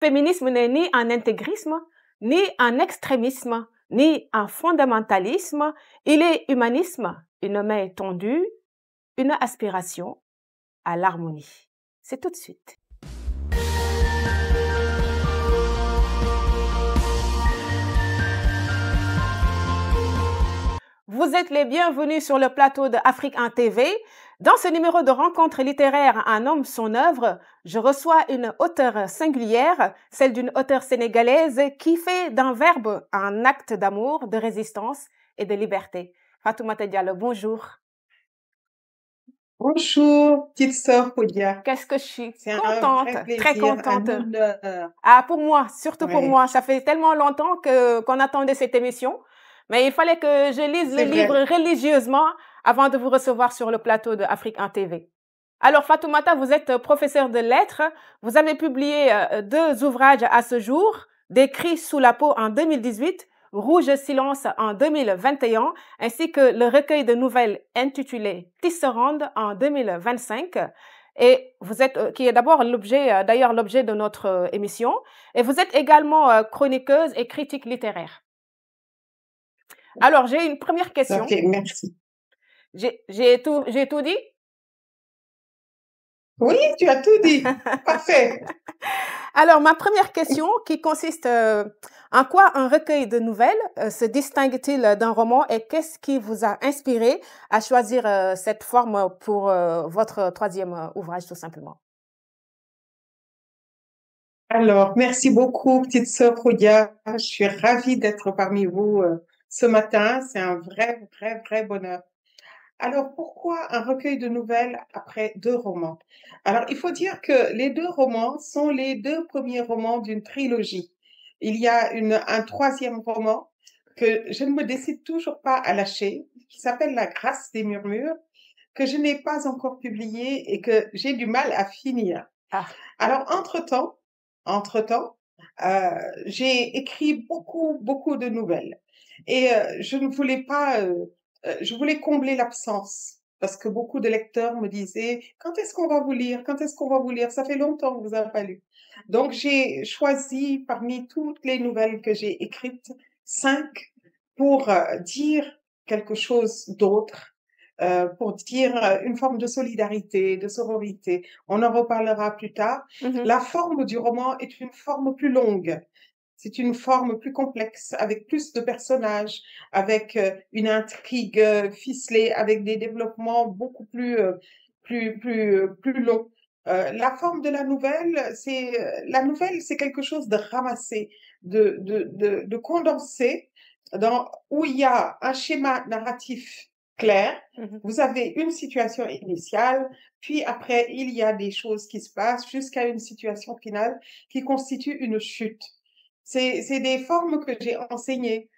Féminisme n'est ni un intégrisme, ni un extrémisme, ni un fondamentalisme. Il est humanisme, une main tendue, une aspiration à l'harmonie. C'est tout de suite. Vous êtes les bienvenus sur le plateau de Afrique 1 TV. Dans ce numéro de rencontre littéraire Un homme, son œuvre, je reçois une auteure singulière, celle d'une auteure sénégalaise qui fait d'un verbe un acte d'amour, de résistance et de liberté. Fatoumata Diallo, bonjour. Bonjour, petite sœur Podia. Qu'est-ce que je suis C'est un contente, vrai plaisir, très contente. un honneur. Ah, pour moi, surtout pour Ouais, moi. Ça fait tellement longtemps qu'on attendait cette émission. Mais il fallait que je lise le c'est livre vrai. religieusement avant de vous recevoir sur le plateau de Afrique 1 TV. Alors, Fatoumata, vous êtes professeure de lettres. Vous avez publié 2 ouvrages à ce jour, Des cris sous la peau en 2018, Rouge silence en 2021, ainsi que le recueil de nouvelles intitulé Tisserande en 2025. Et vous êtes, qui est d'abord l'objet, d'ailleurs l'objet de notre émission. Et vous êtes également chroniqueuse et critique littéraire. Alors, j'ai une première question. Ok, merci. J'ai tout dit? Oui, tu as tout dit. Parfait. Alors, ma première question qui consiste en quoi un recueil de nouvelles se distingue-t-il d'un roman et qu'est-ce qui vous a inspiré à choisir cette forme pour votre 3e ouvrage, tout simplement? Alors, merci beaucoup, petite sœur Podia. Je suis ravie d'être parmi vous ce matin. C'est un vrai bonheur. Alors, pourquoi un recueil de nouvelles après 2 romans? Alors, il faut dire que les 2 romans sont les 2 premiers romans d'une trilogie. Il y a un 3e roman que je ne me décide toujours pas à lâcher, qui s'appelle La Grâce des murmures, que je n'ai pas encore publié et que j'ai du mal à finir. Ah, Alors, entre-temps, j'ai écrit beaucoup de nouvelles et je ne voulais pas, je voulais combler l'absence parce que beaucoup de lecteurs me disaient: «Quand est-ce qu'on va vous lire? Quand est-ce qu'on va vous lire? Ça fait longtemps que vous avez pas lu». Donc j'ai choisi parmi toutes les nouvelles que j'ai écrites 5 pour, dire quelque chose d'autre, pour dire, une forme de solidarité, de sororité. On en reparlera plus tard. mhm. La forme du roman est une forme plus longue. C'est une forme plus complexe, avec plus de personnages, avec une intrigue ficelée, avec des développements beaucoup plus longs. La forme de la nouvelle, c'est quelque chose de ramassé, de condensé, où il y a un schéma narratif clair. Mhm. Vous avez une situation initiale, puis après, il y a des choses qui se passent jusqu'à une situation finale qui constitue une chute. C'est des formes que j'ai enseignées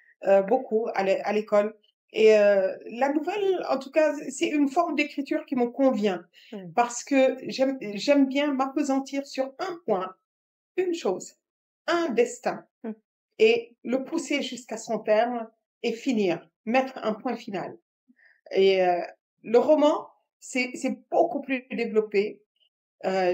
beaucoup à l'école. Et la nouvelle, en tout cas, c'est une forme d'écriture qui me convient Mm. parce que j'aime bien m'appesantir sur un point, une chose, un destin, Mm. et le pousser jusqu'à son terme et finir, mettre un point final. Et le roman, c'est beaucoup plus développé. Euh,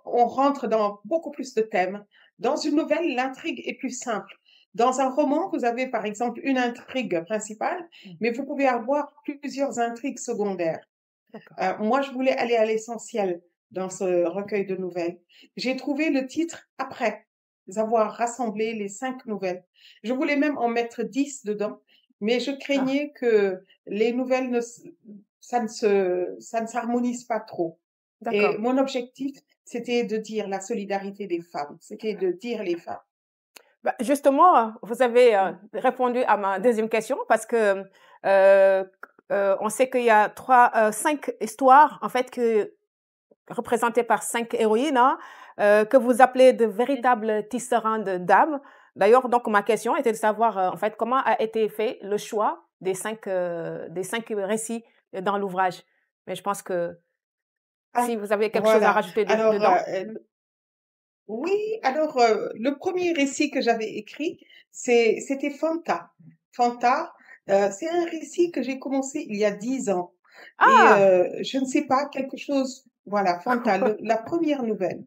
on rentre dans beaucoup plus de thèmes. Dans une nouvelle, l'intrigue est plus simple. Dans un roman, vous avez par exemple une intrigue principale, Mm. mais vous pouvez avoir plusieurs intrigues secondaires. D'accord. Moi, je voulais aller à l'essentiel dans ce recueil de nouvelles. J'ai trouvé le titre après avoir rassemblé les 5 nouvelles. Je voulais même en mettre 10 dedans, mais je Ah, craignais que les nouvelles ça ne s'harmonise pas trop. Et d'accord. mon objectif, c'était de dire la solidarité des femmes, c'était de dire les femmes. Bah, justement, vous avez répondu à ma 2e question parce que euh, on sait qu'il y a 5 histoires en fait représentées par 5 héroïnes hein, que vous appelez de véritables tisserands d'âme. D'ailleurs, donc ma question était de savoir en fait comment a été fait le choix des 5 récits dans l'ouvrage. Mais je pense que Ah, si vous avez quelque chose à voilà. rajouter Alors, dedans. oui, alors le premier récit que j'avais écrit, c'était Fanta. Fanta, c'est un récit que j'ai commencé il y a 10 ans. Et Ah, je ne sais pas, quelque chose, voilà, Fanta, la première nouvelle.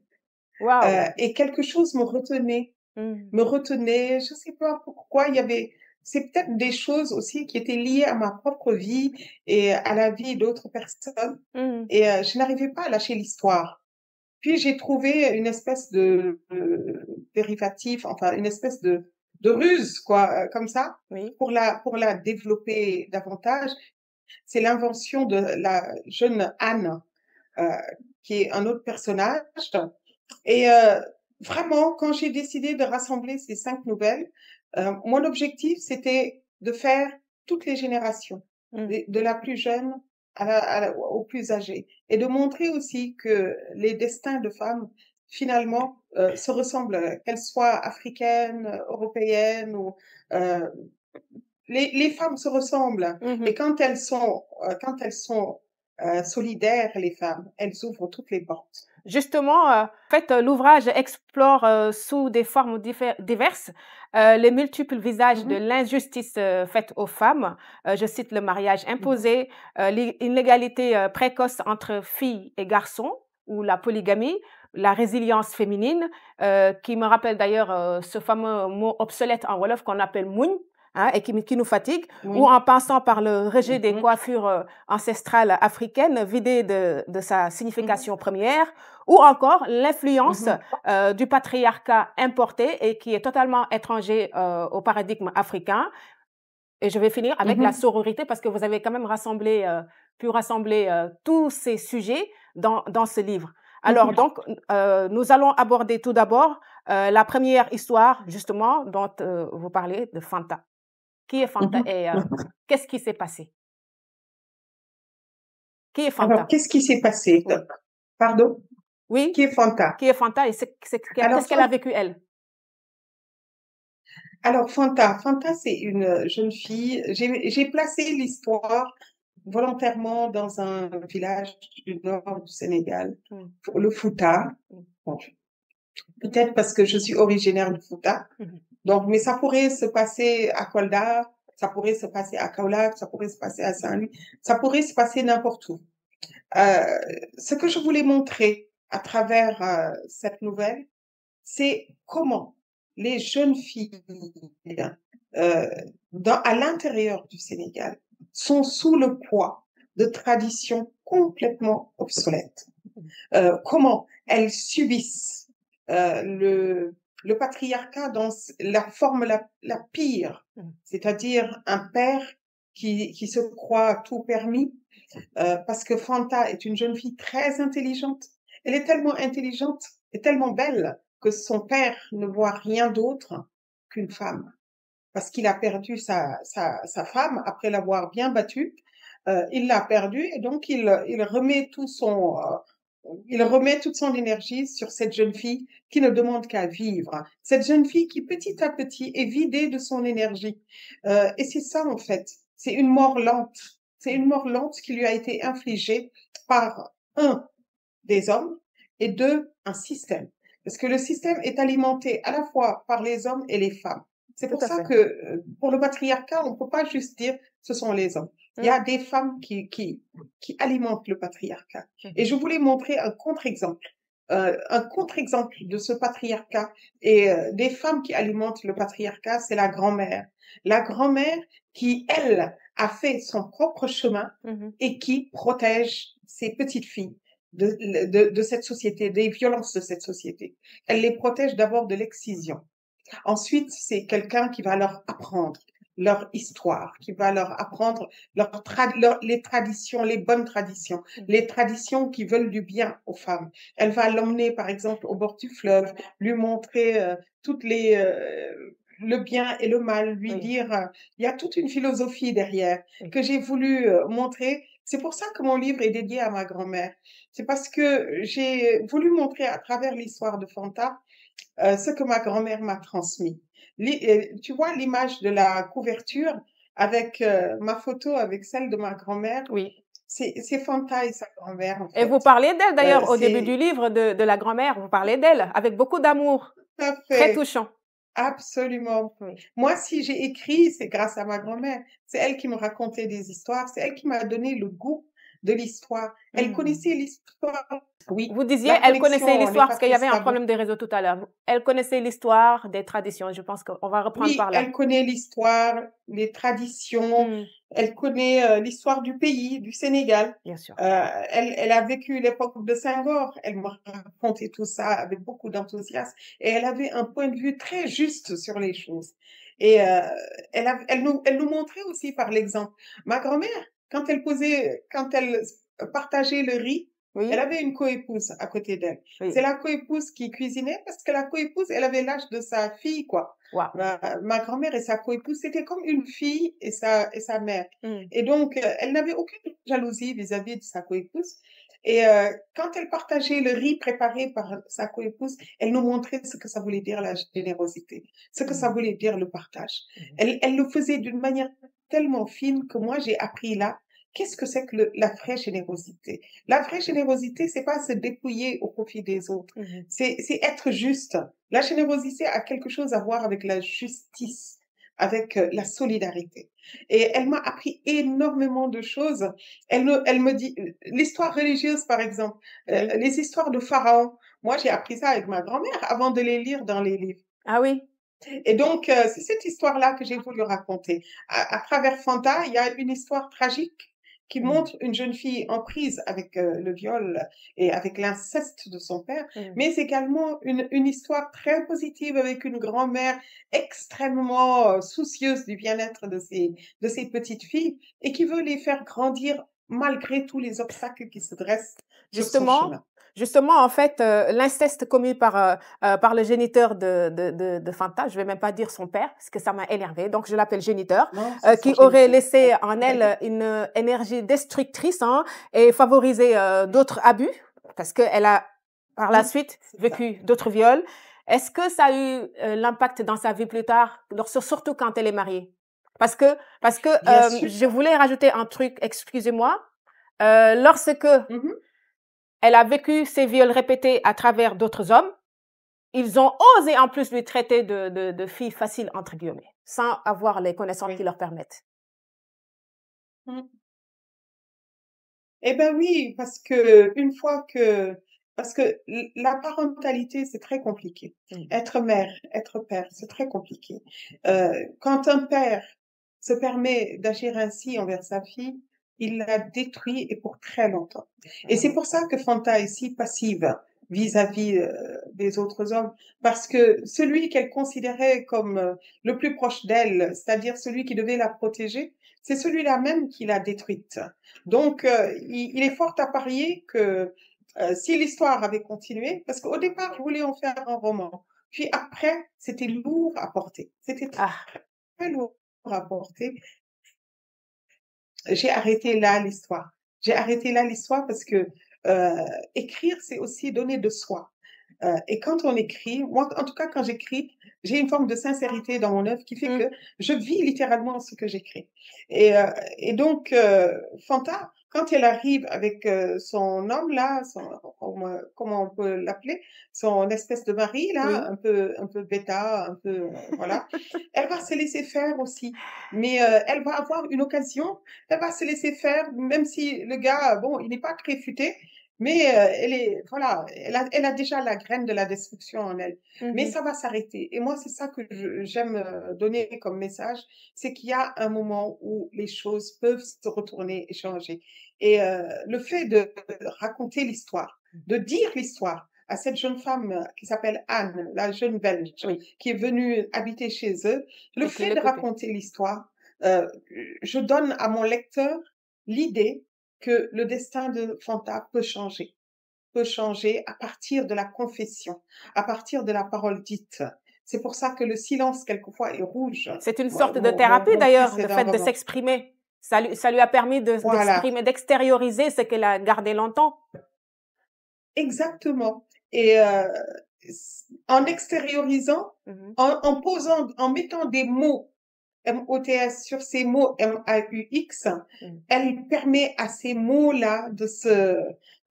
Waouh! Et quelque chose Mmh. me retenait, je sais pas pourquoi, c'est peut-être des choses aussi qui étaient liées à ma propre vie et à la vie d'autres personnes Mmh. et je n'arrivais pas à lâcher l'histoire. Puis j'ai trouvé une espèce de dérivatif, enfin une espèce de ruse quoi, comme ça, Oui. pour la développer davantage. C'est l'invention de la jeune Anne, heu, qui est un autre personnage et vraiment quand j'ai décidé de rassembler ces 5 nouvelles, mon objectif c'était de faire toutes les générations, Mmh. de la plus jeune à la aux plus âgées et de montrer aussi que les destins de femmes finalement, se ressemblent, qu'elles soient africaines, européennes ou heu, les femmes se ressemblent Mmh. et quand elles sont, solidaires les femmes, elles ouvrent toutes les portes. Justement, en fait, l'ouvrage explore, sous des formes diverses, les multiples visages de Mmh. l'injustice, faite aux femmes. Je cite le mariage Mmh. imposé, l'inégalité, précoce entre filles et garçons ou la polygamie, la résilience féminine, qui me rappelle d'ailleurs, ce fameux mot obsolète en wolof qu'on appelle «muñ», hein, et qui nous fatigue, ou Oui. en passant par le rejet des Mmh. coiffures, ancestrales africaines vidées de sa Mmh. signification première, ou encore l'influence, Mmh. du patriarcat importé et qui est totalement étranger, au paradigme africain. Et je vais finir avec la Mmh. sororité parce que vous avez quand même pu rassembler, tous ces sujets dans ce livre. Alors Mmh. donc, nous allons aborder tout d'abord, la première histoire justement dont, vous parlez de Fanta. Qui est Fanta Mmh. et Mmh. qu'est-ce qui s'est passé? Qui est Alors Fanta? qu'est-ce qui s'est passé? Oui. Pardon? Oui, Qui est Fanta? qui est Fanta et Alors qu'est-ce qu'elle a Fan vécu elle? Fanta, c'est une, jeune fille. J'ai placé l'histoire volontairement dans un village du nord du Sénégal, Mmh, pour le Fouta. mmh, Bon, peut-être parce que je suis originaire du Fouta. mmh Donc, mais ça pourrait se passer à Kolda, ça pourrait se passer à Kaolack, ça pourrait se passer à Saint-Louis, ça pourrait se passer n'importe où. Heu, ce que je voulais montrer à travers, cette nouvelle, c'est comment les jeunes filles, heu, à l'intérieur du Sénégal, sont sous le poids de traditions complètement obsolètes. Comment elles subissent, le patriarcat dans la forme la pire, mmh. c'est-à-dire un père qui se croit tout permis, parce que Fanta est une jeune fille très intelligente. Elle est tellement intelligente et tellement belle que son père ne voit rien d'autre qu'une femme. Parce qu'il a perdu sa femme après l'avoir bien battue. Il l'a perdue et donc il remet toute son énergie sur cette jeune fille qui ne demande qu'à vivre. Cette jeune fille qui petit à petit est vidée de son énergie. Et c'est ça en fait, c'est une mort lente. C'est une mort lente qui lui a été infligée par un des hommes et deux un système. Parce que le système est alimenté à la fois par les hommes et les femmes. C'est Tout pour à ça fait. que pour le patriarcat, on ne peut pas juste dire ce sont les hommes. Il y Mmh, a des femmes qui alimentent le patriarcat. Et mmh je voulais montrer un contre-exemple de ce patriarcat et des femmes qui alimentent le patriarcat, c'est la grand-mère. La grand-mère qui, elle, a fait son propre chemin mh. et qui protège ses petites filles de cette société, des violences de cette société. Elle les protège d'abord de l'excision. Ensuite, c'est quelqu'un qui va leur apprendre leur histoire, qui va leur apprendre les traditions, les bonnes traditions, Mmh. les traditions qui veulent du bien aux femmes. Elle va l'emmener, par exemple, au bord du fleuve, lui montrer le bien et le mal, lui Oui, dire, il y a toute une philosophie derrière oui. que j'ai voulu montrer. C'est pour ça que mon livre est dédié à ma grand-mère. C'est parce que j'ai voulu montrer à travers l'histoire de Fanta ce que ma grand-mère m'a transmis. Tu vois l'image de la couverture avec ma photo avec celle de ma grand-mère, Oui. c'est Fanta et sa grand-mère en Et vous fait. parlez d'elle d'ailleurs au début du C'est livre de la grand-mère, vous parlez d'elle avec beaucoup d'amour, tout à très fait, touchant. absolument. Oui. Moi, si j'ai écrit, c'est grâce à ma grand-mère. C'est elle qui me racontait des histoires, c'est elle qui m'a donné le goût de l'histoire. Elle Mmh. connaissait l'histoire. Oui, Vous disiez, la elle connaissait connexion n'est l'histoire pas parce qu'il y très avait un stable. problème des réseaux tout à l'heure. Elle connaissait l'histoire des traditions. Je pense qu'on va reprendre Oui, par là. elle connaît l'histoire, les traditions, Mmh, elle connaît l'histoire du pays, du Sénégal. bien sûr. Elle a vécu l'époque de Senghor. Elle m'a raconté tout ça avec beaucoup d'enthousiasme et elle avait un point de vue très juste sur les choses. Et elle nous montrait aussi par l'exemple. Ma grand-mère, quand elle partageait le riz, elle Oui, avait une coépouse à côté d'elle. C'est oui. la coépouse qui cuisinait parce que la coépouse, elle avait l'âge de sa fille, quoi. Waouh! Ma grand-mère et sa coépouse, c'était comme une fille et sa mère. Mmh. Et donc, elle n'avait aucune jalousie vis-à-vis de sa coépouse. Et quand elle partageait le riz préparé par sa coépouse, elle nous montrait ce que ça voulait dire la générosité, ce que ça Mmh. voulait dire le partage. Mmh. Elle le faisait d'une manière tellement fine que moi, j'ai appris là, qu'est-ce que c'est que la vraie générosité? La vraie générosité, c'est pas se dépouiller au profit des autres. Mmh. C'est être juste. La générosité a quelque chose à voir avec la justice, avec la solidarité. Et elle m'a appris énormément de choses. Elle me dit, l'histoire religieuse, par exemple, Oui. les histoires de Pharaon. Moi, j'ai appris ça avec ma grand-mère avant de les lire dans les livres. Ah oui? Et donc, c'est cette histoire-là que j'ai voulu raconter. À travers Fanta, il y a une histoire tragique qui Mmh. montre une jeune fille en prise avec le viol et avec l'inceste de son père, Mmh. mais également une histoire très positive avec une grand-mère extrêmement soucieuse du bien-être de ses petites filles et qui veut les faire grandir malgré tous les obstacles qui se dressent sur son Justement chemin. justement, en fait, l'inceste commis par le géniteur de Fanta, je vais même pas dire son père, parce que ça m'a énervée, donc je l'appelle géniteur, Non, c'est son qui aurait géniteur. laissé en elle une énergie destructrice, hein, et favorisé, d'autres abus, parce qu'elle a, par la Oui, suite, c'est ça. vécu d'autres viols. Est-ce que ça a eu, l'impact dans sa vie plus tard, surtout quand elle est mariée? Parce que, Bien sûr. je voulais rajouter un truc, excusez-moi, lorsque Mhm. elle a vécu ces viols répétés à travers d'autres hommes. Ils ont osé en plus lui traiter de fille facile, entre guillemets, sans avoir les connaissances qui Oui. leur permettent. Mm. Eh ben oui, parce que la parentalité, c'est très compliqué. Mmh. Être mère, être père, c'est très compliqué. Quand un père se permet d'agir ainsi envers sa fille, il la détruit et pour très longtemps. Et c'est pour ça que Fanta est si passive vis-à-vis des autres hommes, parce que celui qu'elle considérait comme le plus proche d'elle, c'est-à-dire celui qui devait la protéger, c'est celui-là même qui l'a détruite. Donc, il est fort à parier que si l'histoire avait continué, parce qu'au départ, je voulais en faire un roman, puis après, c'était lourd à porter. C'était Ah, très lourd à porter. J'ai arrêté là l'histoire. J'ai arrêté là l'histoire parce que écrire, c'est aussi donner de soi. Et quand on écrit, moi, en tout cas, quand j'écris, j'ai une forme de sincérité dans mon œuvre qui fait mmh, que je vis littéralement ce que j'écris. Et donc, Fanta, quand elle arrive avec son homme là, comment on peut l'appeler, son espèce de mari là, oui. un peu bêta, un peu, voilà, elle va se laisser faire aussi. Mais elle va avoir une occasion, elle va se laisser faire, même si le gars, bon, il n'est pas très futé, mais elle est, voilà, elle a déjà la graine de la destruction en elle. Mais Mmh. ça va s'arrêter. Et moi, c'est ça que j'aime donner comme message, c'est qu'il y a un moment où les choses peuvent se retourner et changer. Et le fait de raconter l'histoire, de dire l'histoire à cette jeune femme qui s'appelle Anne, la jeune Belge, Oui, qui est venue habiter chez eux, le et qui fait de l'écoutait. raconter l'histoire, euh, je donne à mon lecteur l'idée que le destin de Fanta peut changer à partir de la confession, à partir de la parole dite. C'est pour ça que le silence, quelquefois, est rouge. C'est une sorte de thérapie Mon d'ailleurs, le précédent fait de roman. s'exprimer. Ça lui a permis Voilà, d'exprimer, d'extérioriser ce qu'elle a gardé longtemps. exactement. Et en extériorisant, Mmh. en posant, en mettant des mots MOTS sur ces mots MAUX, Mmh. elle permet à ces mots-là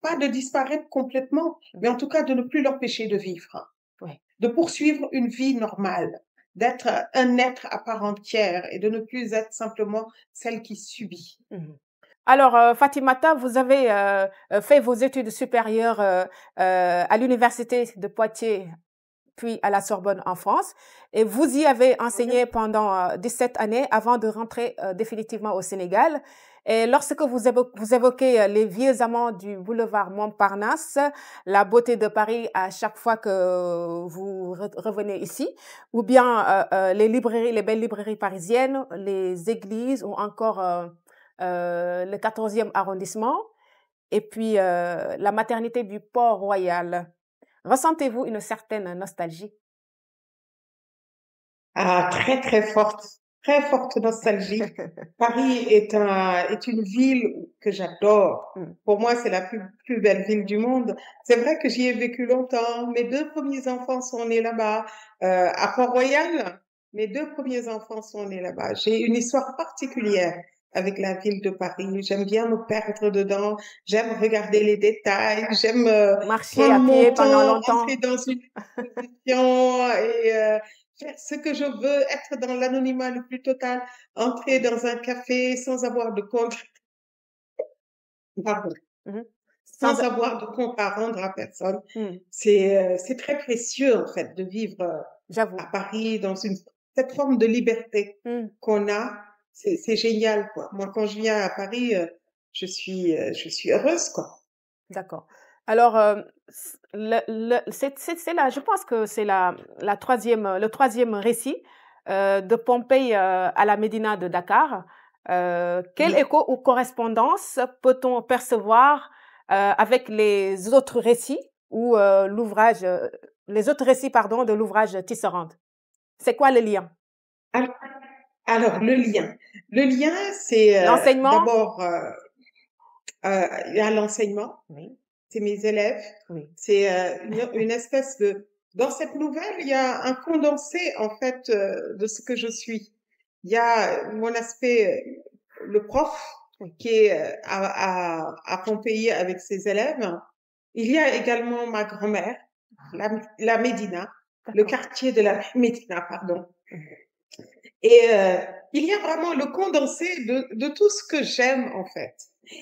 pas de disparaître complètement, Mmh. mais en tout cas de ne plus l'empêcher de vivre, Ouais. de poursuivre une vie normale, d'être un être à part entière et de ne plus être simplement celle qui subit. Mmh. Alors, Fatimata, vous avez fait vos études supérieures à l'université de Poitiers, puis à la Sorbonne en France, et vous y avez Mhm. enseigné pendant 17 années avant de rentrer définitivement au Sénégal. Et lorsque vous évoquez les vieux amants du boulevard Montparnasse, la beauté de Paris à chaque fois que vous revenez ici, ou bien les librairies, les belles librairies parisiennes, les églises, ou encore le 14e arrondissement, et puis la maternité du Port-Royal. Ressentez-vous une certaine nostalgie? Ah, très forte nostalgie. Paris est une ville que j'adore. Mm. Pour moi, c'est la plus belle ville du monde. C'est vrai que j'y ai vécu longtemps. Mes deux premiers enfants sont nés là-bas, à Port-Royal. Mes deux premiers enfants sont nés là-bas. J'ai une histoire particulière avec la ville de Paris. J'aime bien me perdre dedans. J'aime regarder les détails. J'aime Marcher prendre à pied mon pendant temps, entrer longtemps. dans une exposition et faire ce que je veux, être dans l'anonymat le plus total, entrer dans un café sans avoir de compte, pardon, Mhm. Sans... sans avoir de compte à rendre à personne. Mm, C'est très précieux, en fait, de vivre j'avoue. à Paris cette forme de liberté Mm, qu'on a. C'est génial, quoi. Moi, quand je viens à Paris, je suis heureuse, quoi. d'accord. Alors, c'est là, je pense que c'est le troisième récit de Pompéi à la Médina de Dakar. Quel Oui. écho ou correspondance peut-on percevoir avec les autres récits ou les autres récits, pardon, de l'ouvrage Tisserand? C'est quoi le lien? Alors, alors, le lien. Le lien, c'est L'enseignement? d'abord, il y a l'enseignement. Oui, C'est mes élèves. oui. C'est une espèce de... Dans cette nouvelle, il y a un condensé, en fait, de ce que je suis. Il y a mon aspect, le prof, Oui, qui est à Pompéi avec ses élèves. Il y a également ma grand-mère, la Médina, le d'accord. quartier de la Médina, pardon. Mhm. Et il y a vraiment le condensé de tout ce que j'aime, en fait.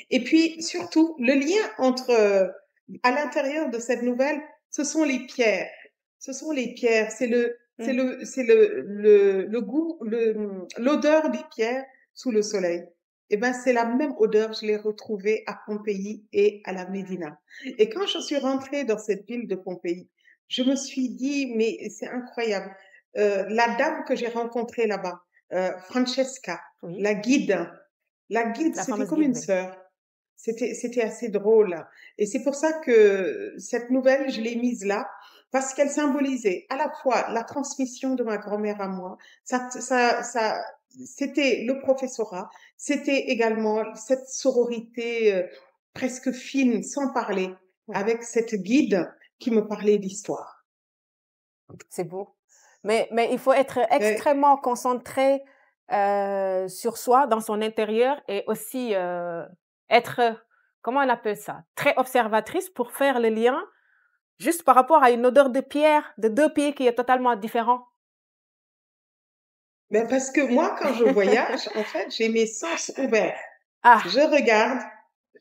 Et puis, surtout, le lien entre, à l'intérieur de cette nouvelle, ce sont les pierres. Ce sont les pierres. Mm. Le goût, l'odeur des pierres sous le soleil. Eh ben, c'est la même odeur, je l'ai retrouvée à Pompéi et à la Médina. Et quand je suis rentrée dans cette ville de Pompéi, je me suis dit, mais c'est incroyable. La dame que j'ai rencontrée là-bas, Francesca, Oui, la guide, la c'était fameuse comme guide, une oui. sœur. C'était assez drôle. Et c'est pour ça que cette nouvelle, je l'ai mise là, parce qu'elle symbolisait à la fois la transmission de ma grand-mère à moi, c'était le professorat, c'était également cette sororité presque fine, sans parler, Oui, avec cette guide qui me parlait d'histoire. c'est beau. Mais il faut être Euh, extrêmement concentré sur soi, dans son intérieur, et aussi être, comment on appelle ça, très observatrice pour faire le lien juste par rapport à une odeur de pierre de deux pays qui est totalement différent. Ben parce que moi, quand je voyage, en fait, j'ai mes sens ouverts. Ah, Je regarde,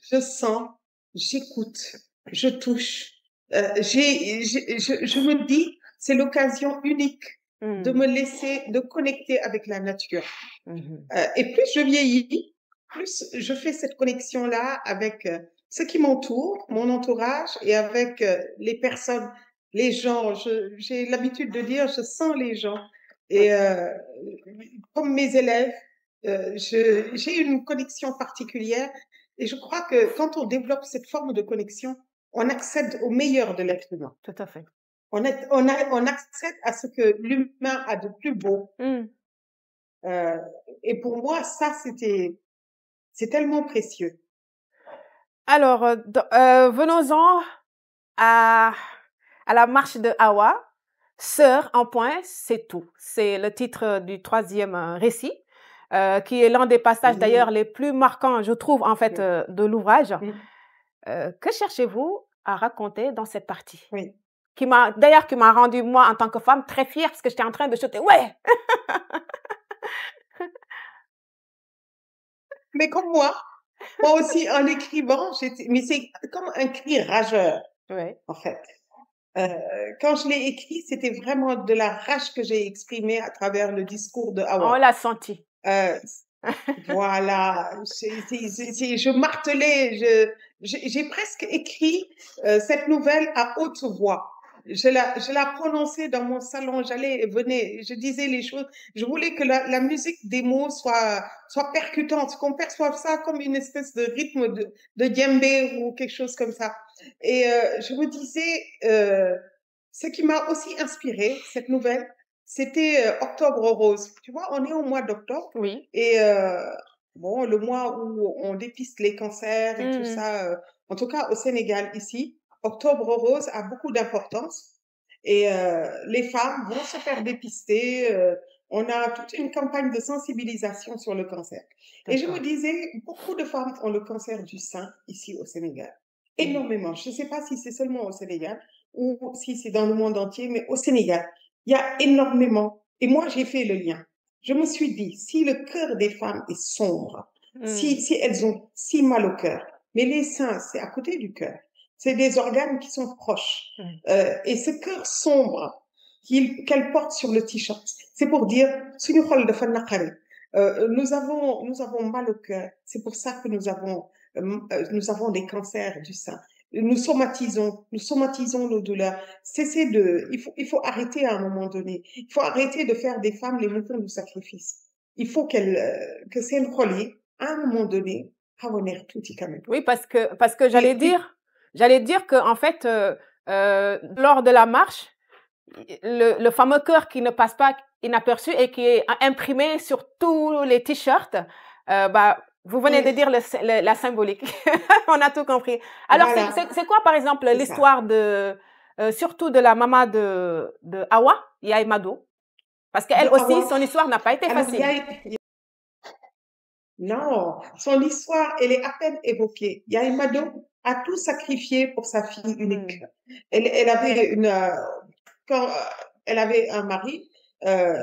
je sens, j'écoute, je touche. Je me dis, c'est l'occasion unique de hmm, me laisser, de connecter avec la nature. mhm. Et plus je vieillis, plus je fais cette connexion-là avec ceux qui m'entourent, mon entourage, et avec les personnes, les gens. J'ai l'habitude de dire, je sens les gens. Oui, Et comme mes élèves, j'ai une connexion particulière. Et je crois que quand on développe cette forme de connexion, on accède au meilleur de l'être humain. tout à fait. On accède à ce que l'humain a de plus beau. Hmm. Euh, et pour moi, c'est tellement précieux. Alors, venons-en à, à la marche de Hawa. Sœur en point, c'est tout. C'est le titre du troisième récit, qui est l'un des passages d'ailleurs Oui, les plus marquants, je trouve, en fait, oui, de l'ouvrage. oui, Que cherchez-vous à raconter dans cette partie? oui. Qui m'a rendue, moi, en tant que femme, très fière parce que j'étais en train de chuter. Ouais! Mais comme moi, Moi aussi, en écrivant, mais c'est comme un cri rageur, Ouais. en fait. Quand je l'ai écrit, c'était vraiment de la rage que j'ai exprimée à travers le discours de On Hawa. l'a senti. Euh, voilà, je martelais, j'ai presque écrit cette nouvelle à haute voix. Je la prononçais dans mon salon, j'allais et venais, je disais les choses. Je voulais que la musique des mots soit percutante, qu'on perçoive ça comme une espèce de rythme de djembé ou quelque chose comme ça. Et je me disais, ce qui m'a aussi inspiré, cette nouvelle, c'était Octobre Rose. Tu vois, on est au mois d'octobre Oui. et bon, le mois où on dépiste les cancers et tout Mhm. ça, en tout cas au Sénégal ici, Octobre Rose a beaucoup d'importance et les femmes vont se faire dépister. On a toute une campagne de sensibilisation sur le cancer. Et je me D'accord. disais, beaucoup de femmes ont le cancer du sein ici au Sénégal. Mhm. Énormément. Je ne sais pas si c'est seulement au Sénégal ou si c'est dans le monde entier, mais au Sénégal, il y a énormément. Et moi, j'ai fait le lien. Je me suis dit, si le cœur des femmes est sombre, Mhm. si elles ont si mal au cœur, mais les seins, c'est à côté du cœur. C'est des organes qui sont proches. Mhm. Et ce cœur sombre qu'elle porte sur le t-shirt, c'est pour dire, suñu xol dafa naqari. Nous avons mal au cœur. C'est pour ça que nous avons des cancers du sein. Nous somatisons nos douleurs. Il faut arrêter à un moment donné. Il faut arrêter de faire des femmes les moutons du sacrifice. Il faut que c'est une folie, à un moment donné, rawoner tout quand même. Oui, parce que Et j'allais dire que en fait, lors de la marche, le fameux cœur qui ne passe pas inaperçu et qui est imprimé sur tous les t-shirts, bah, vous venez de oui, dire la symbolique. On a tout compris. Alors, voilà, c'est quoi, par exemple, c'est ça. l'histoire surtout de la maman de Awa, Yaye Mado? Parce De qu'elle aussi, Hawa. son histoire n'a pas été Alors, facile. non, son histoire, elle est à peine évoquée. Yaye Mado a tout sacrifié pour sa fille unique. Hmm. Elle avait quand elle avait un mari, euh,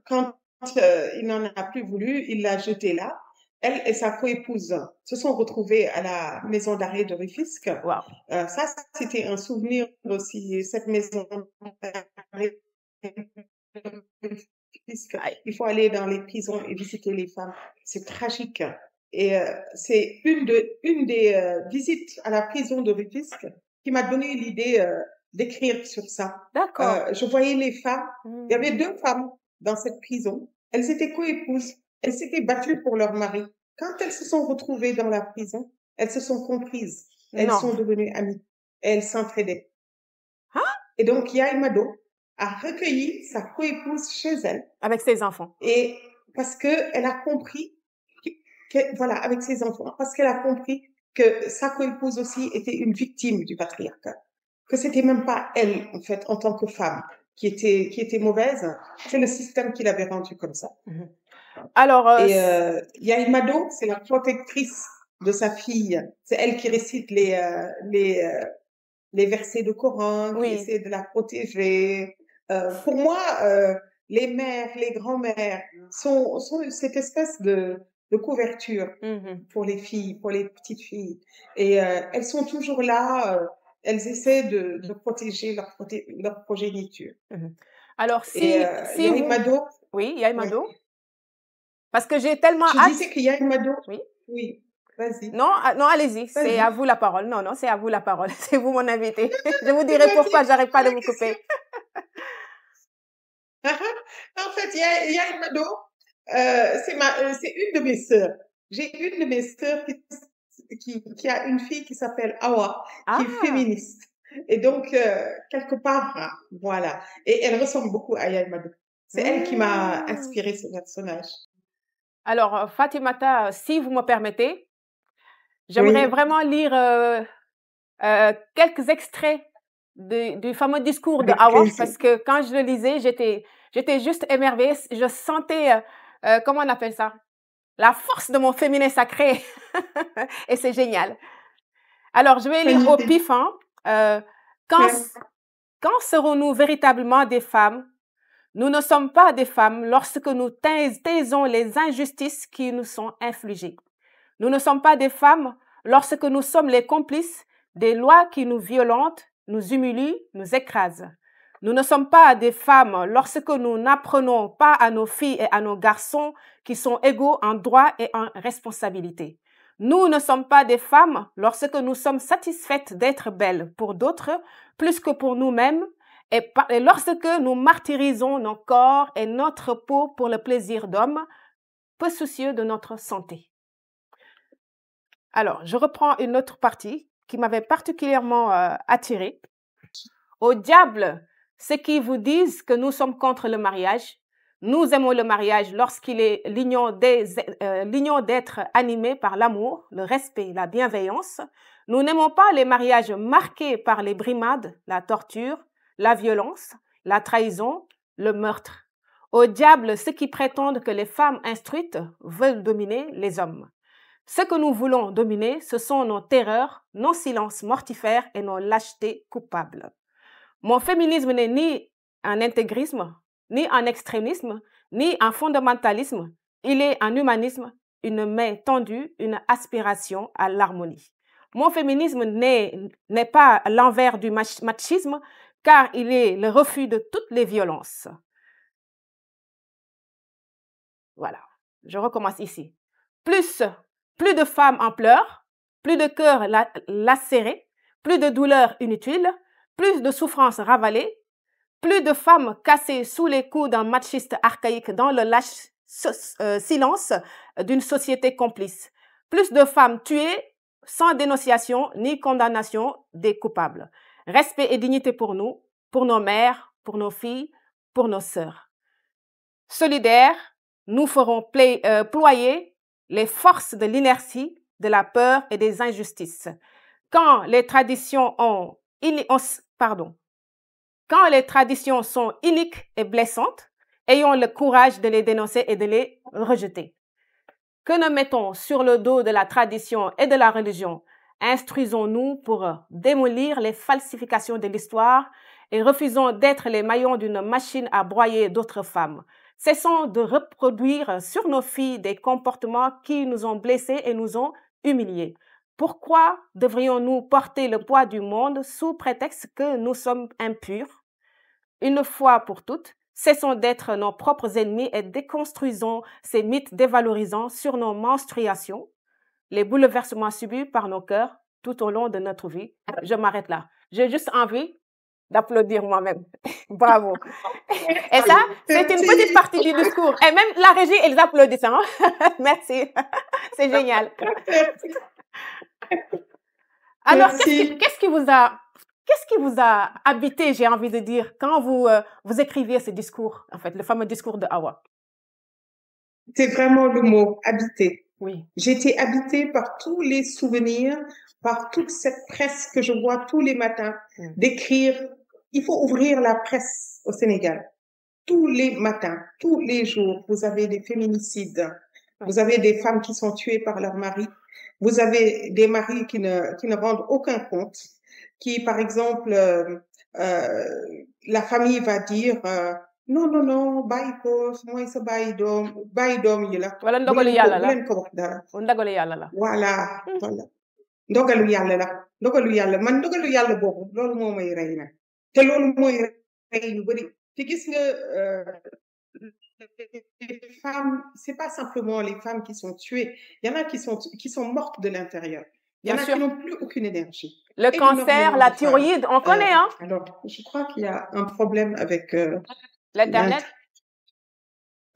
quand il n'en a plus voulu, il l'a jetée là. Elle et sa coépouse se sont retrouvées à la maison d'arrêt de Rufisque. Wow. Ça, c'était un souvenir aussi, cette maison d'arrêt de Rufisque. Aïe. Il faut aller dans les prisons et visiter les femmes. C'est tragique. Et c'est une des visites à la prison de Rufisque qui m'a donné l'idée d'écrire sur ça. D'accord. Je voyais les femmes. Il y Hmm. avait 2 femmes dans cette prison. Elles étaient coépouses. Elles s'étaient battues pour leur mari. Quand elles se sont retrouvées dans la prison, elles se sont comprises. Elles Non. sont devenues amies. Et elles s'entraidaient. Hein? Et donc, Yaye Mado a recueilli sa coépouse chez elle. Avec ses enfants. Et parce qu'elle a compris voilà, avec ses enfants, parce qu'elle a compris que sa coépouse aussi était une victime du patriarcat. Que c'était même pas elle, en fait, en tant que femme, qui était mauvaise. C'est le système qui l'avait rendue comme ça. Mhm. Alors, Et Yaye Mado, c'est la protectrice de sa fille. C'est elle qui récite les versets de Coran, qui oui. essaie de la protéger. Pour moi, les mères, les grands-mères sont cette espèce de couverture Mhm. pour les filles, pour les petites filles. Et elles sont toujours là, elles essaient de protéger leur progéniture. Mhm. Alors, Et si Yaye vous... Mado, Oui, Yaye ouais. Mado. Parce que j'ai tellement Je hâte. disais que Yaye Mado, Oui. oui, vas-y, Non, non, allez-y. C'est à vas-y. vous la parole. Non, non, c'est à vous la parole. C'est vous mon invité. Je vous dirai Vas-y, pourquoi j'arrête pas pose de la vous question. couper. En fait, Yaye Mado, c'est une de mes sœurs. J'ai une de mes sœurs qui a une fille qui s'appelle Awa, qui est Ah, féministe. Et donc, quelque part, voilà. Et elle ressemble beaucoup à Yaye Mado. C'est elle qui m'a hmm. inspiré ce personnage. Alors, Fatimata, si vous me permettez, j'aimerais Oui, vraiment lire quelques extraits du fameux discours de avec Hawa, plaisir. parce que quand je le lisais, j'étais juste émerveillée. Je sentais, comment on appelle ça? La force de mon féminin sacré. Et c'est génial. Alors, je vais lire au Magnifique. pif, hein. Euh, quand, Ouais. quand serons-nous véritablement des femmes? Nous ne sommes pas des femmes lorsque nous taisons les injustices qui nous sont infligées. Nous ne sommes pas des femmes lorsque nous sommes les complices des lois qui nous violentent, nous humilient, nous écrasent. Nous ne sommes pas des femmes lorsque nous n'apprenons pas à nos filles et à nos garçons qui sont égaux en droit et en responsabilité. Nous ne sommes pas des femmes lorsque nous sommes satisfaites d'être belles pour d'autres plus que pour nous-mêmes et lorsque nous martyrisons nos corps et notre peau pour le plaisir d'hommes, peu soucieux de notre santé. Alors, je reprends une autre partie qui m'avait particulièrement attirée. Au diable, ceux qui vous disent que nous sommes contre le mariage. Nous aimons le mariage lorsqu'il est l'union d'être animé par l'amour, le respect, la bienveillance. Nous n'aimons pas les mariages marqués par les brimades, la torture, la violence, la trahison, le meurtre. Au diable, ceux qui prétendent que les femmes instruites veulent dominer les hommes. Ce que nous voulons dominer, ce sont nos terreurs, nos silences mortifères et nos lâchetés coupables. Mon féminisme n'est ni un intégrisme, ni un extrémisme, ni un fondamentalisme. Il est un humanisme, une main tendue, une aspiration à l'harmonie. Mon féminisme n'est pas l'envers du machisme, car il est le refus de toutes les violences. Voilà, je recommence ici. Plus de femmes en pleurs, plus de cœurs lacérés, plus de douleurs inutiles, plus de souffrances ravalées, plus de femmes cassées sous les coups d'un machiste archaïque dans le lâche silence d'une société complice. Plus de femmes tuées sans dénonciation ni condamnation des coupables. Respect et dignité pour nous, pour nos mères, pour nos filles, pour nos sœurs. Solidaires, nous ferons ployer les forces de l'inertie, de la peur et des injustices. Quand les traditions sont iniques et blessantes, ayons le courage de les dénoncer et de les rejeter. Que nous mettons sur le dos de la tradition et de la religion, instruisons-nous pour démolir les falsifications de l'histoire et refusons d'être les maillons d'une machine à broyer d'autres femmes. Cessons de reproduire sur nos filles des comportements qui nous ont blessés et nous ont humiliés. Pourquoi devrions-nous porter le poids du monde sous prétexte que nous sommes impurs? Une fois pour toutes, cessons d'être nos propres ennemis et déconstruisons ces mythes dévalorisants sur nos menstruations, les bouleversements subis par nos cœurs tout au long de notre vie. Je m'arrête là. J'ai juste envie d'applaudir moi-même. Bravo. Et ça, c'est une petite partie du discours. Et même la régie, ils applaudissent. Hein? Merci. C'est génial. Alors, qu'est-ce qui vous a habité, j'ai envie de dire, quand vous écriviez ce discours, en fait, le fameux discours de Hawa? C'est vraiment le mot, habité. Oui. J'étais habitée par tous les souvenirs, par toute cette presse que je vois tous les matins, d'écrire. Il faut ouvrir la presse au Sénégal. Tous les matins, tous les jours, vous avez des féminicides. Vous avez des femmes qui sont tuées par leur mari. Vous avez des maris qui ne rendent aucun compte. Qui, par exemple, la famille va dire non, bàyyi ko mooy sa bàyyi doom yi la. Wala ndogalu yàlla la. bu leen ko wax dara. Ndogalu yàlla la. Voilà. Ndogalu yàlla la. Ndogalu yàlla man ndogalu yàlla boobu loolu moo may rey nag. te loolu mooy rey ñu bari. te gis nga les femmes, c'est pas simplement les femmes qui sont tuées. Il y en a qui sont mortes de l'intérieur. Il y en a qui n'ont plus aucune énergie. Le cancer, la thyroïde, on connaît, hein? Alors, je crois qu'il y a un problème avec l'Internet.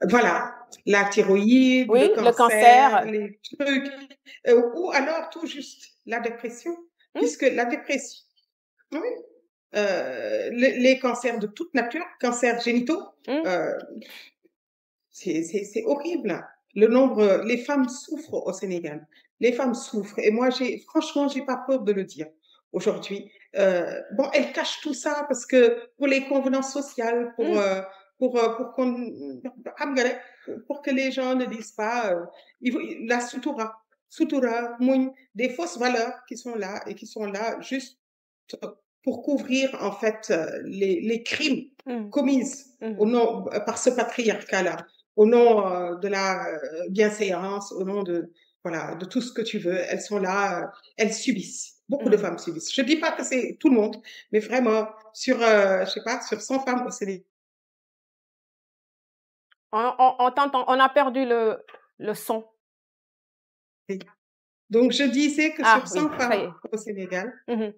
Voilà, la thyroïde, oui, le cancer, les trucs, ou alors tout juste la dépression, puisque la dépression, oui, les cancers de toute nature, cancers génitaux, c'est horrible. Les femmes souffrent au Sénégal. Les femmes souffrent. Et moi, franchement, j'ai pas peur de le dire aujourd'hui. Bon, elles cachent tout ça parce que pour les convenances sociales, pour que les gens ne disent pas, la sutura, des fausses valeurs qui sont là et qui sont là juste pour couvrir en fait les crimes commis par ce patriarcat-là, au nom de la bienséance, au nom de voilà, de tout ce que tu veux. Elles sont là, elles subissent. Beaucoup de Mhm. femmes subissent. Je dis pas que c'est tout le monde, mais vraiment, je sais pas, sur 100 femmes au Sénégal. On t'entend, on a perdu le son. Donc, je disais que Ah sur oui, 100 ça y femmes est. au Sénégal, Mhm.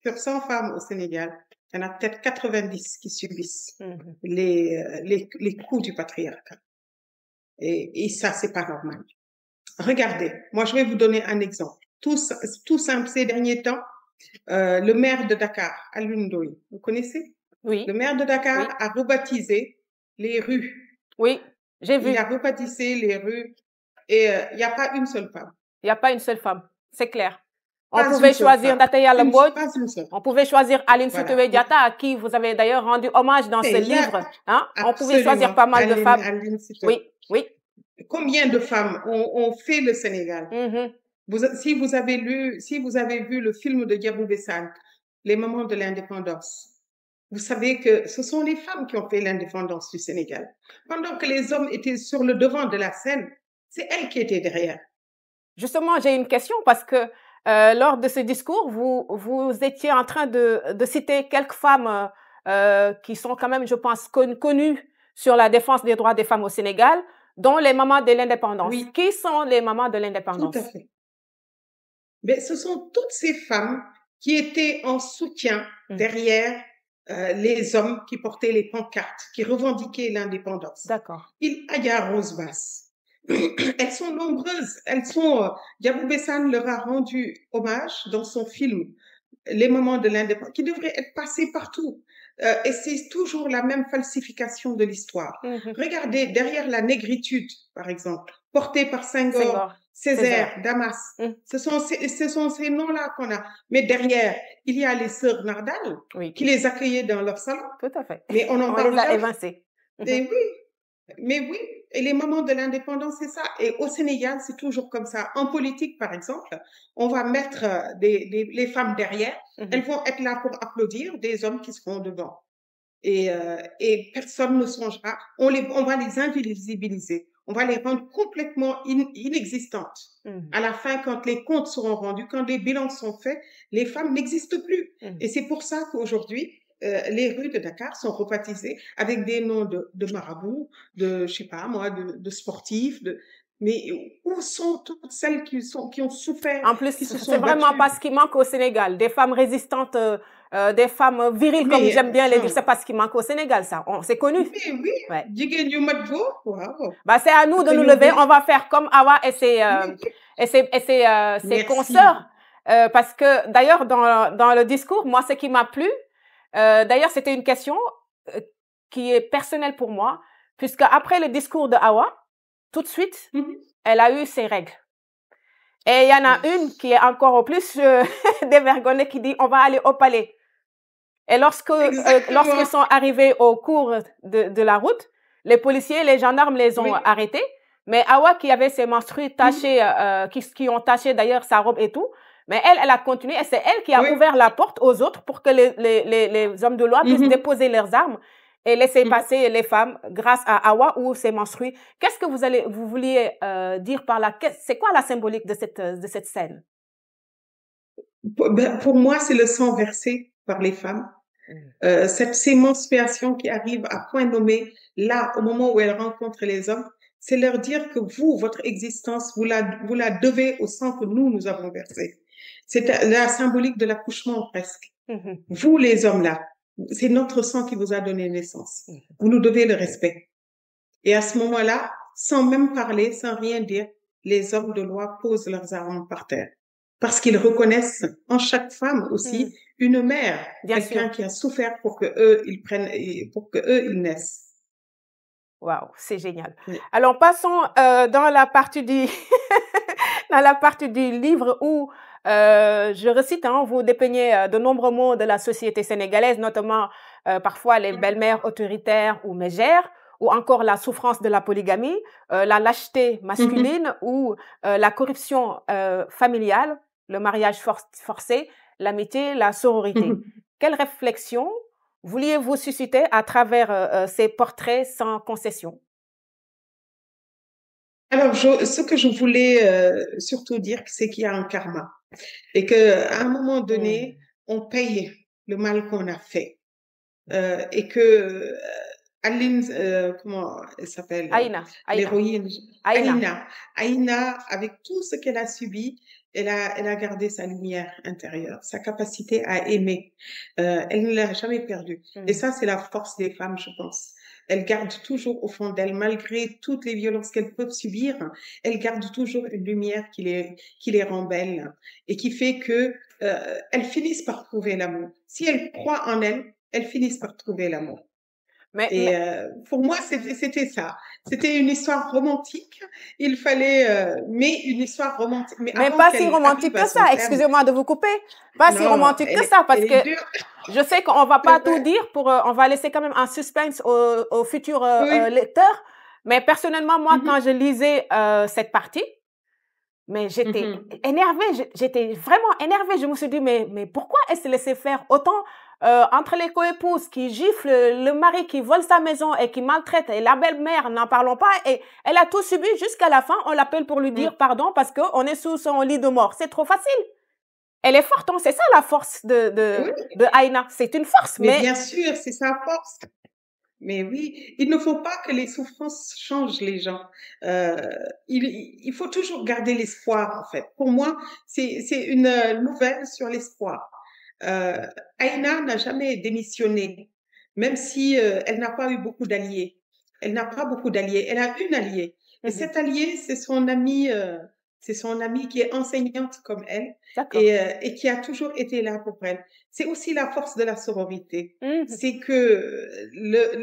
sur 100 femmes au Sénégal, il y en a peut-être 90 qui subissent Mhm. les coups du patriarcat. Et ça, c'est pas normal. Regardez, moi, je vais vous donner un exemple. Tout simple, ces derniers temps, le maire de Dakar, Alioune Ndoye, vous connaissez? Le Oui, maire de Dakar oui, a rebaptisé les rues. oui, j'ai Il vu. a rebaptisé les rues et il n'y a pas une seule femme. Il n'y a pas une seule femme, c'est clair. On Pas une pouvait seule choisir femme. Nathalie Mbodj, Pas une seule. on pouvait choisir Aline Voilà. Sitoé Diatta, à qui vous avez d'ailleurs rendu hommage dans ce Et là, livre. Hein? On pouvait choisir absolument, pas mal de femmes. Aline Sitoé. Oui, oui. Combien de femmes ont fait le Sénégal? Mhm. Si vous avez vu le film de Diabou Bessane, Les Mamans de l'Indépendance, vous savez que ce sont les femmes qui ont fait l'indépendance du Sénégal. Pendant que les hommes étaient sur le devant de la scène, c'est elles qui étaient derrière. Justement, j'ai une question parce que lors de ce discours, vous étiez en train de citer quelques femmes qui sont quand même, je pense, connues sur la défense des droits des femmes au Sénégal, dont les mamans de l'indépendance. Oui, Qui sont les mamans de tout à l'indépendance? fait. Mais ce sont toutes ces femmes qui étaient en soutien derrière les hommes qui portaient les pancartes, qui revendiquaient l'indépendance. D'accord. Il Aya Rose Bass. Elles sont nombreuses. Diabou Bessane leur a rendu hommage dans son film Les Moments de l'indépendance, qui devrait être passé partout. Et c'est toujours la même falsification de l'histoire. Regardez, derrière la négritude, par exemple, portée par Senghor, Senghor, Césaire, Damas, ce sont ces noms-là qu'on a. Mais derrière, il y a les sœurs Nardal oui, qui les accueillaient dans leur salon. tout à fait. Mais on n'en On parle les a jamais. évincées. Et oui, mais oui, et les moments de l'indépendance, c'est ça. Et au Sénégal, c'est toujours comme ça. En politique, par exemple, on va mettre les femmes derrière. Elles vont être là pour applaudir des hommes qui seront devant. Et personne ne songera. On va les invisibiliser. On va les rendre complètement inexistantes. À la fin, quand les comptes seront rendus, quand les bilans sont faits, les femmes n'existent plus. Et c'est pour ça qu'aujourd'hui, les rues de Dakar sont rebaptisées avec des noms de marabouts, je sais pas moi, de sportifs. Mais où sont toutes celles qui ont souffert, En plus, qui se c'est sont vraiment battues? pas ce qui manque au Sénégal. Des femmes résistantes, des femmes viriles, comme j'aime bien les dire, c'est pas ce qui manque au Sénégal, ça. C'est connu. Mais oui, Ouais. jigéen yu mat góor, waaw. Bah, c'est à nous de nous lever. On va faire comme Awa et ses consoeurs. Parce que d'ailleurs, dans le discours, moi, ce qui m'a plu, d'ailleurs, c'était une question qui est personnelle pour moi, puisque après le discours de Awa, tout de suite, elle a eu ses règles. Et il y en a une qui est encore au plus dévergondée qui dit on va aller au palais. Et lorsqu'ils sont arrivés au cours de la route, les policiers, les gendarmes les ont arrêtés. Mais Awa qui avait ses menstrues tachées, qui ont taché d'ailleurs sa robe et tout, mais elle a continué et c'est elle qui a ouvert la porte aux autres pour que les hommes de loi puissent déposer leurs armes et laisser passer les femmes grâce à Awa ou ses menstrues. Qu'est-ce que vous vouliez dire par là? C'est quoi la symbolique de cette scène? Pour moi, c'est le sang versé par les femmes. Ces menstruations qui arrivent à point nommé, là, au moment où elles rencontrent les hommes, c'est leur dire que vous, votre existence, vous la devez au sang que nous avons versé. C'est la symbolique de l'accouchement presque. Vous, les hommes-là, c'est notre sang qui vous a donné naissance. Vous nous devez le respect. Et à ce moment-là, sans même parler, sans rien dire, les hommes de loi posent leurs armes par terre. Parce qu'ils reconnaissent en chaque femme aussi une mère, quelqu'un qui a souffert pour que eux ils naissent. Waouh, c'est génial. Alors passons dans la partie du dans la partie du livre où je recite, hein, vous dépeignez de nombreux mots de la société sénégalaise, notamment parfois les belles-mères autoritaires ou mégères, ou encore la souffrance de la polygamie, la lâcheté masculine ou la corruption familiale, le mariage forcé, l'amitié, la sororité. Quelle réflexion vouliez-vous susciter à travers ces portraits sans concession? Alors, ce que je voulais surtout dire, c'est qu'il y a un karma et qu'à un moment donné, Hmm. on paye le mal qu'on a fait. Et que Aline, comment elle s'appelle, Aïna, l'héroïne, Aïna. Aïna, avec tout ce qu'elle a subi, elle a gardé sa lumière intérieure, sa capacité à aimer. Elle ne l'a jamais perdue. Et Hmm. ça, c'est la force des femmes, je pense. Elles gardent toujours au fond d'elles, malgré toutes les violences qu'elles peuvent subir, elles gardent toujours une lumière qui les rend belles et qui fait que elles finissent par trouver l'amour. Si elles croient en elles, elles finissent par trouver l'amour. Mais, Et mais, pour moi, c'était ça. C'était une histoire romantique. Il fallait, mais une histoire romantique. Mais mais avant pas si qu'elle romantique arrive à que son ça. terme, Excusez-moi de vous couper. Pas si non, romantique que ça, elle parce que est dure. je sais qu'on va C'est pas tout vrai. dire on va laisser quand même un suspense aux futurs Oui. lecteurs. Mais personnellement, moi, quand Mhm, je lisais cette partie, mais j'étais mhm. énervée, j'étais vraiment énervée. Je me suis dit, mais pourquoi elle s'est laissée faire autant entre les coépouses qui giflent le mari qui vole sa maison et qui maltraite, et la belle-mère, n'en parlons pas, et elle a tout subi jusqu'à la fin. On l'appelle pour lui Mm. dire pardon parce qu'on est sous son lit de mort. C'est trop facile. Elle est forte, hein, c'est ça la force Oui, de Aïna. C'est une force, mais mais bien sûr, c'est sa force. Mais oui, il ne faut pas que les souffrances changent les gens. Euh, il faut toujours garder l'espoir, en fait. Pour moi, c'est une nouvelle sur l'espoir. Euh, Aïna n'a jamais démissionné, même si elle n'a pas eu beaucoup d'alliés. Elle n'a pas beaucoup d'alliés. Elle a une alliée. Et Mhm. cette alliée, c'est son amie qui est enseignante comme elle D'accord. et qui a toujours été là pour elle. C'est aussi la force de la sororité. Mhm. C'est que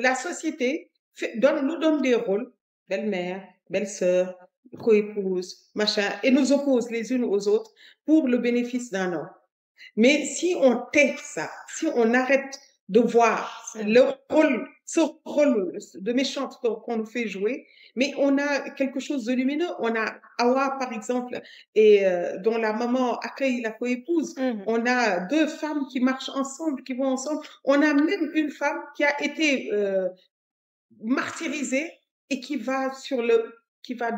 la société nous donne des rôles, belle-mère, belle-sœur, coépouse, machin, et nous oppose les unes aux autres pour le bénéfice d'un homme. Mais si on tait ça, si on arrête de voir Mhm. ce rôle de méchante qu'on nous fait jouer, mais on a quelque chose de lumineux. On a Awa, par exemple, et dont la maman accueille la coépouse. Mhm. On a deux femmes qui marchent ensemble, qui vont ensemble. On a même une femme qui a été martyrisée et qui va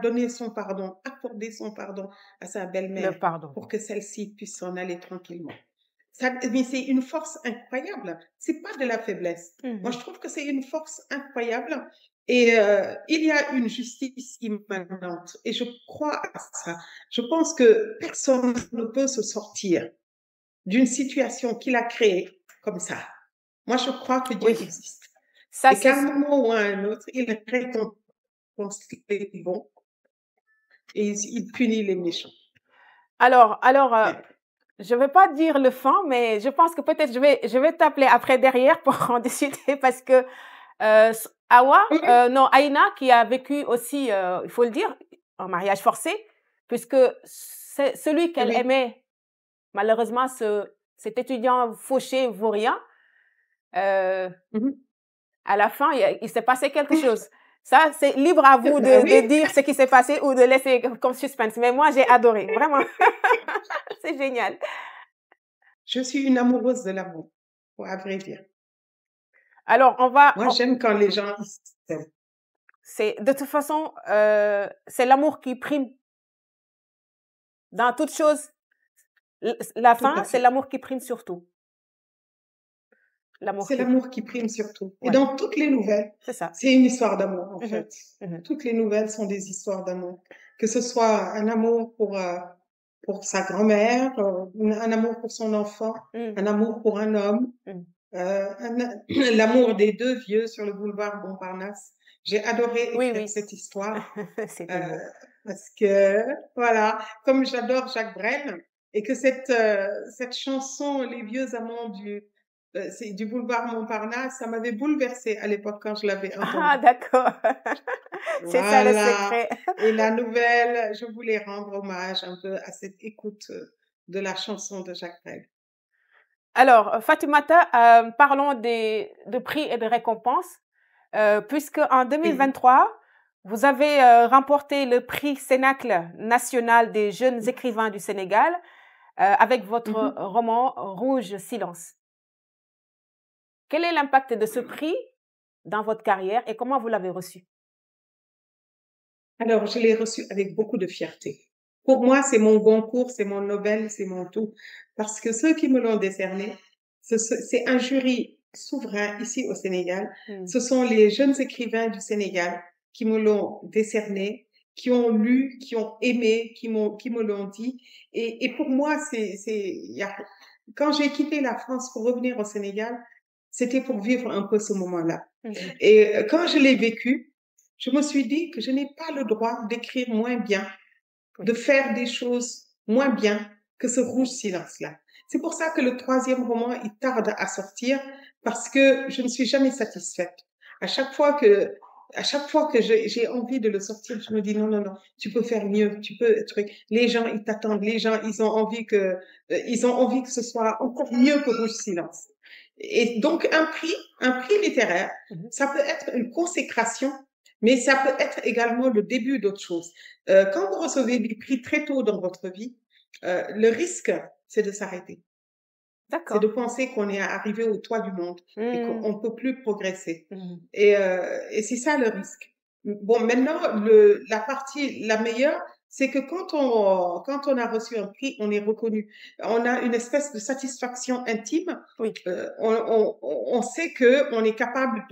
donner son pardon, accorder son pardon à sa Le belle-mère pardon. pour que celle-ci puisse s'en aller tranquillement. Mais c'est une force incroyable. C'est pas de la faiblesse. Moi, Mhm. je trouve que c'est une force incroyable. Et il y a une justice immanente. Et je crois à ça. Je pense que personne ne peut se sortir d'une situation qu'il a créée comme ça. Moi, je crois que Dieu Oui, existe. ça Et qu'à un c'est. moment ou à un autre, il récompense les bons et il punit les méchants. Alors, Ouais. je ne vais pas dire le fin, mais je pense que peut-être je vais t'appeler après derrière pour en discuter parce que Awa, Oui, non, Aïna, qui a vécu aussi, il faut le dire, un mariage forcé, puisque celui qu'elle oui. aimait, malheureusement, cet étudiant fauché vaurien, euh, Mhm. à la fin, il s'est passé quelque chose. Ça, c'est libre à vous Ben de oui, dire ce qui s'est passé ou de laisser comme suspense. Mais moi, j'ai adoré, vraiment. C'est génial. je suis une amoureuse de l'amour, pour à vrai dire. Alors, Moi, j'aime quand les gens s'aiment. c'est de toute façon, c'est l'amour qui prime dans toute chose. La Tout fin, à c'est fait. l'amour qui prime surtout. L'amour C'est qui prime. l'amour qui prime surtout. Et Voilà, dans toutes les nouvelles, c'est ça. c'est une histoire d'amour, en Mhm, fait. mhm, Toutes les nouvelles sont des histoires d'amour. Que ce soit un amour pour sa grand-mère, un amour pour son enfant, mhm, un amour pour un homme, mhm. l'amour des deux vieux sur le boulevard Montparnasse. J'ai adoré Oui, écrire oui, cette histoire c'était euh, beau. parce que, voilà, comme j'adore Jacques Brel et que cette chanson, Les vieux amants c'est du boulevard Montparnasse, ça m'avait bouleversée à l'époque quand je l'avais Ah, entendue. d'accord. C'est ça le Voilà. secret. Et la nouvelle, je voulais rendre hommage un peu à cette écoute de la chanson de Jacques Brel. Alors, Fatimata, parlons de prix et de récompenses, puisque en Oui. 2023, vous avez remporté le prix Cénacle national des jeunes écrivains du Sénégal avec votre Mhm. roman Rouge Silence. Quel est l'impact de ce prix dans votre carrière et comment vous l'avez reçu? Alors, je l'ai reçu avec beaucoup de fierté. Pour moi, c'est mon Goncourt, c'est mon Nobel, c'est mon tout. Parce que ceux qui me l'ont décerné, c'est un jury souverain ici au Sénégal. Mm. Ce sont les jeunes écrivains du Sénégal qui me l'ont décerné, qui ont lu, qui ont aimé, qui me l'ont dit. Et pour moi, quand j'ai quitté la France pour revenir au Sénégal, c'était pour vivre un peu ce moment-là. Mhm. Et quand je l'ai vécu, je me suis dit que je n'ai pas le droit d'écrire moins bien, Oui. de faire des choses moins bien que ce rouge silence-là. C'est pour ça que le troisième roman, il tarde à sortir parce que je ne suis jamais satisfaite. À chaque fois que j'ai envie de le sortir, je me dis non, non, non, tu peux faire mieux, tu peux, les gens, ils t'attendent, les gens, ils ont envie que ce soit encore mieux que rouge silence. Et donc, un prix littéraire, Mhm. ça peut être une consécration, mais ça peut être également le début d'autre chose. Quand vous recevez des prix très tôt dans votre vie, le risque, c'est de s'arrêter. C'est de D'accord. penser qu'on est arrivé au toit du monde et Mm. qu'on ne peut plus progresser. Mhm. Et c'est ça le risque. Bon, maintenant, la meilleure, c'est que quand on a reçu un prix, on est reconnu. On a une espèce de satisfaction intime. Oui. On sait que on est capable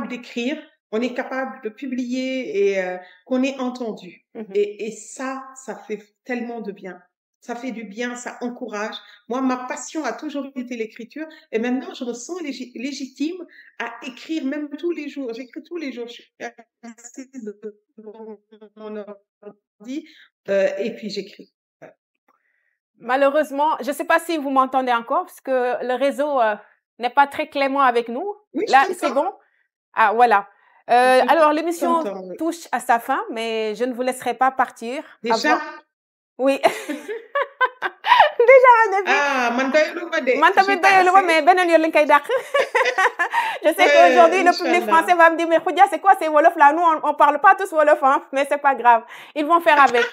d'écrire, on est capable de publier et qu'on est entendu. Mhm. Et ça fait tellement de bien. Ça fait du bien, ça encourage. Moi, ma passion a toujours été l'écriture et maintenant, je me sens légitime à écrire même tous les jours. J'écris tous les jours. Je suis assise devant mon ordi et puis j'écris. Malheureusement, je ne sais pas si vous m'entendez encore, parce que le réseau n'est pas très clément avec nous. Oui, je Là, c'est t'entends. bon? Ah, voilà. Alors, Je l'émission t'entends. Oui. touche à sa fin, mais je ne vous laisserai pas partir Déjà? avant. Oui. Déjà un défi. Ah, man doyuluma de. Man tamit J'ai pas doyuluma, assez. mais beneen yoon lañ koy dàq. Je sais Ouais, qu'aujourd'hui, le public Inch'Allah. français va me dire, mais Khoudia, c'est quoi ces Wolof là? Nous, on parle pas tous Wolof, hein, mais c'est pas grave. Ils vont faire avec.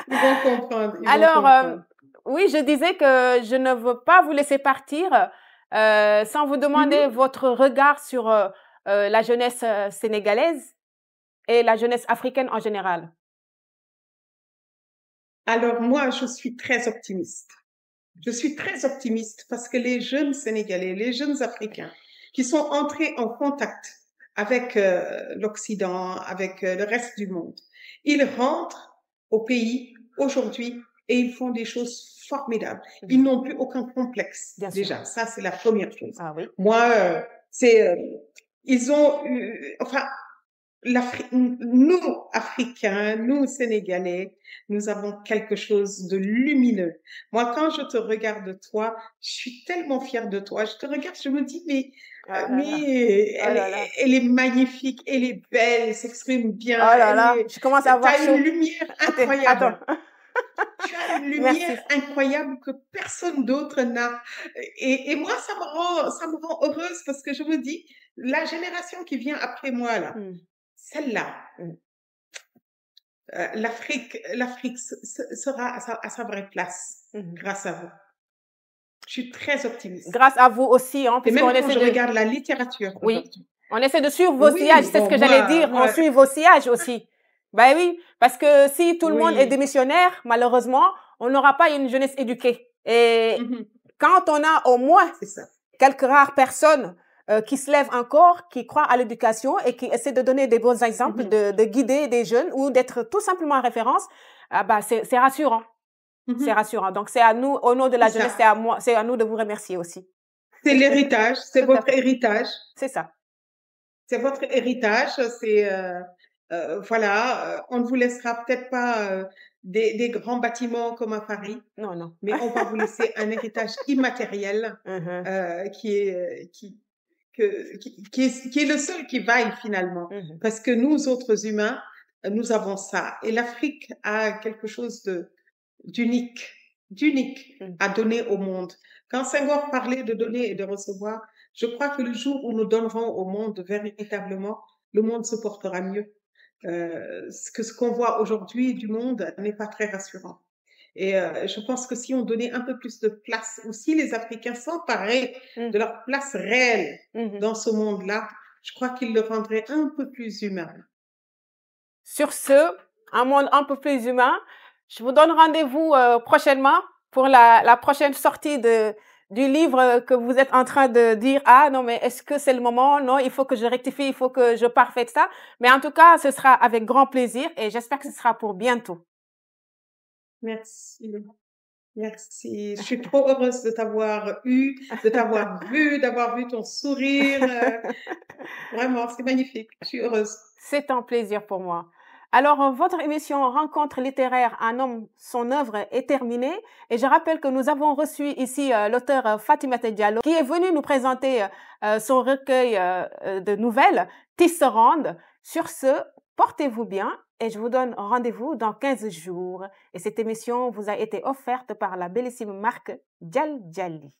Ils vont comprendre. Ils vont Alors, comprendre. oui, je disais que je ne veux pas vous laisser partir sans vous demander Mhm. votre regard sur la jeunesse sénégalaise et la jeunesse africaine en général. Alors, moi, je suis très optimiste. Je suis très optimiste parce que les jeunes Sénégalais, les jeunes Africains qui sont entrés en contact avec l'Occident, avec le reste du monde, ils rentrent au pays aujourd'hui et ils font des choses formidables. Ils n'ont plus aucun complexe Bien sûr. déjà. Ça, c'est la première chose. Ah oui. Moi, c'est ils ont enfin nous, Africains, nous, Sénégalais, nous avons quelque chose de lumineux. Moi, quand je te regarde toi, je suis tellement fière de toi. Je te regarde, je me dis, Ah là là. Oh là là. elle est magnifique, elle est belle, elle s'exprime bien, Oh là là. Je commence à avoir t'as une chaud. lumière Attends. incroyable. Tu as une Merci. lumière incroyable que personne d'autre n'a. Et moi, ça me rend heureuse parce que je me dis, la génération qui vient après moi, là, Mm. celle-là, Mm. l'Afrique sera à sa vraie place Mhm. grâce à vous. Je suis très optimiste. Grâce à vous aussi, hein, Et puisqu'on même quand essaie je de... regarde la littérature Oui. aujourd'hui. On essaie de suivre vos sillages. Oui, C'est ce bon, que j'allais dire. On suit vos sillages aussi. Ben oui, parce que si tout le monde est oui. démissionnaire, malheureusement, on n'aura pas une jeunesse éduquée. Et Mhm, quand on a au moins c'est ça. quelques rares personnes qui se lèvent encore, qui croient à l'éducation et qui essaient de donner des bons exemples, Mhm, de guider des jeunes ou d'être tout simplement en référence, ah bah c'est rassurant. C'est mhm, rassurant. Donc, c'est à nous, au nom de la c'est jeunesse, ça. c'est à nous de vous remercier aussi. C'est l'héritage, c'est Tout à votre fait. héritage. C'est ça. C'est votre héritage. C'est voilà. On ne vous laissera peut-être pas des grands bâtiments comme à Paris, Non, non. mais on va vous laisser un héritage immatériel Mhm, qui est qui est le seul qui vaille finalement, mhm, parce que nous autres humains, nous avons ça. Et l'Afrique a quelque chose d'unique, d'unique mhm. à donner au monde. Quand Senghor parlait de donner et de recevoir, je crois que le jour où nous donnerons au monde véritablement, le monde se portera mieux. Ce qu'on voit aujourd'hui du monde n'est pas très rassurant. Et je pense que si on donnait un peu plus de place, ou si les Africains s'emparaient Mhm, de leur place réelle mhm. dans ce monde-là, je crois qu'il le rendrait un peu plus humain. Sur ce, un monde un peu plus humain, je vous donne rendez-vous prochainement pour la prochaine sortie du livre que vous êtes en train de dire, ah non, mais est-ce que c'est le moment? Non, il faut que je rectifie, il faut que je parfaite ça. Mais en tout cas, ce sera avec grand plaisir et j'espère que ce sera pour bientôt. Merci. Merci. Je suis trop heureuse de t'avoir eu, de t'avoir vu, d'avoir vu ton sourire. Vraiment, c'est magnifique. Je suis heureuse. C'est un plaisir pour moi. Alors, votre émission Rencontre littéraire, un homme, son œuvre est terminée. Et je rappelle que nous avons reçu ici l'auteur Fatimata Diallo qui est venu nous présenter son recueil de nouvelles, Tisserand. Sur ce, portez-vous bien et je vous donne rendez-vous dans 15 jours. Et cette émission vous a été offerte par la bellissime marque Djal Djali.